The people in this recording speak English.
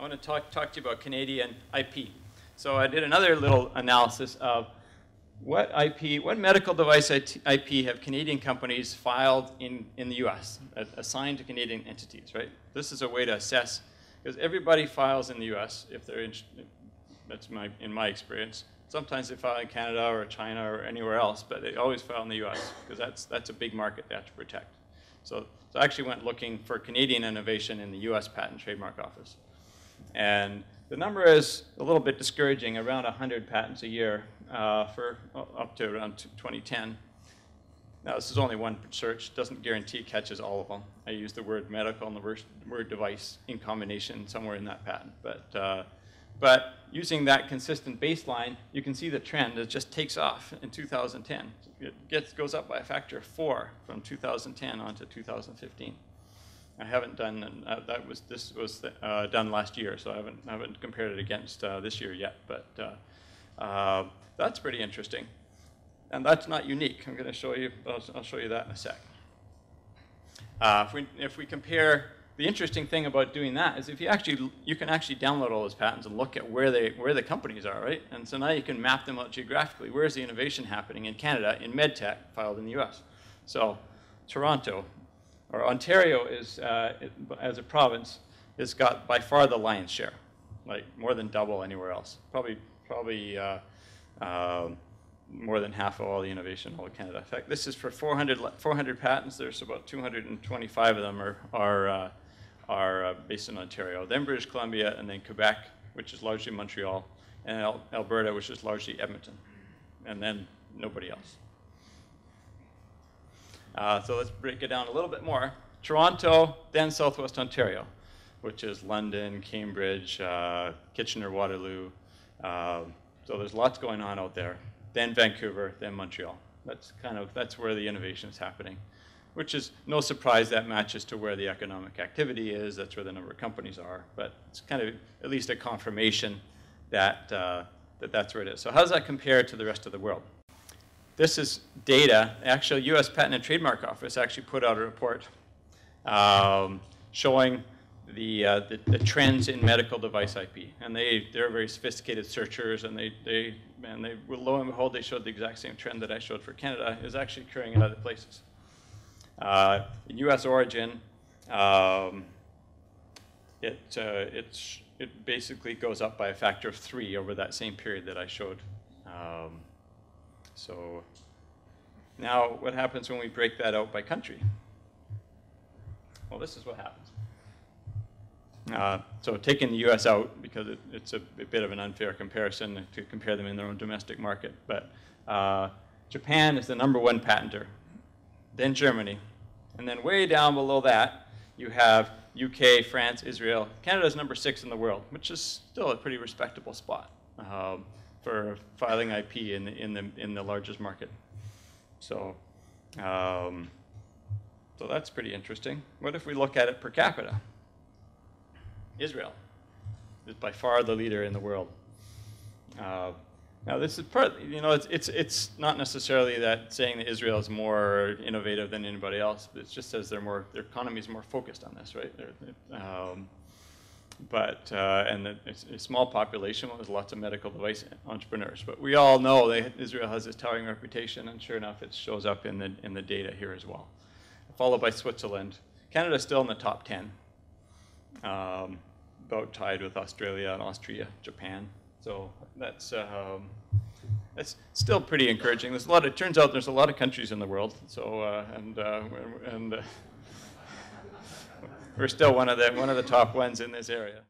I want to talk to you about Canadian IP. So I did another little analysis of what medical device IP have Canadian companies filed in the US, assigned to Canadian entities, right? This is a way to assess, because everybody files in the US if they're that's in my experience. Sometimes they file in Canada or China or anywhere else, but they always file in the US, because that's a big market they have to protect. So I actually went looking for Canadian innovation in the US Patent Trademark Office. And the number is a little bit discouraging, around 100 patents a year for up to around 2010. Now, this is only one search. Doesn't guarantee it catches all of them. I use the word medical and the word device in combination somewhere in that patent. But using that consistent baseline, you can see the trend. It just takes off in 2010. It goes up by a factor of 4 from 2010 on to 2015. I haven't done this was done last year, so I haven't compared it against this year yet. But that's pretty interesting, and that's not unique. I'm going to show you. I'll show you that in a sec. If we compare, the interesting thing about doing that is you can actually download all those patents and look at where the companies are, right? And so now you can map them out geographically. Where is the innovation happening in Canada in medtech filed in the U.S.? So Toronto. Or Ontario is, as a province, has got by far the lion's share, like more than double anywhere else. Probably more than half of all the innovation in all of Canada. In fact, this is for 400 patents. There's about 225 of them are based in Ontario. Then British Columbia, and then Quebec, which is largely Montreal, and Alberta, which is largely Edmonton, and then nobody else. So let's break it down a little bit more. Toronto, then Southwest Ontario, which is London, Cambridge, Kitchener-Waterloo. So there's lots going on out there. Then Vancouver, then Montreal. That's where the innovation is happening, which is no surprise. That matches to where the economic activity is. That's where the number of companies are. But it's kind of at least a confirmation that that's where it is. So how does that compare to the rest of the world? This is data. Actually, U.S. Patent and Trademark Office actually put out a report showing the trends in medical device IP. And they're very sophisticated searchers, and lo and behold, they showed the exact same trend that I showed for Canada is actually occurring in other places. In U.S. origin, it basically goes up by a factor of 3 over that same period that I showed. So now what happens when we break that out by country? Well, this is what happens. So taking the US out, because it's a bit of an unfair comparison to compare them in their own domestic market. But Japan is the #1 patenter, then Germany. And then way down below that, you have UK, France, Israel. Canada is #6 in the world, which is still a pretty respectable spot for filing IP in the largest market. So, so that's pretty interesting. What if we look at it per capita? Israel is by far the leader in the world. Now this is it's not necessarily that saying that Israel is more innovative than anybody else, but it just says their economy is more focused on this, right? And it's a small population with lots of medical device entrepreneurs. But we all know that Israel has this towering reputation, and sure enough, it shows up in the data here as well. Followed by Switzerland. Canada is still in the top 10, about tied with Australia and Austria, Japan. So that's still pretty encouraging. It turns out there's a lot of countries in the world. So we're still one of the top ones in this area.